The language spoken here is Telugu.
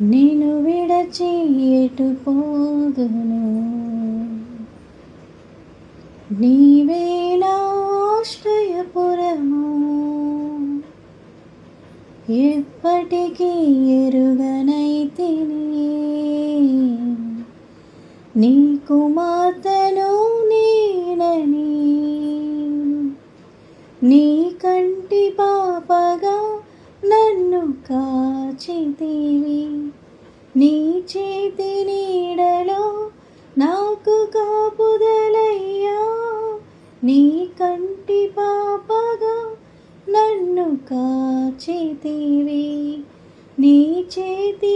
నిన్ను విడచి ఎటు పోదును, నీవే నా ఆశ్రయపురము. ఎప్పటికీ ఎరుగనైతిని నీ కుమార్తెను నేనని, నీ కంటి పాపగా నన్ను కాచితివి. నీ చేతి నీడలో నాకు కాపుదలయ్యా, నీ కంటి పాపగా నన్ను కాచితివి. నీ చేతి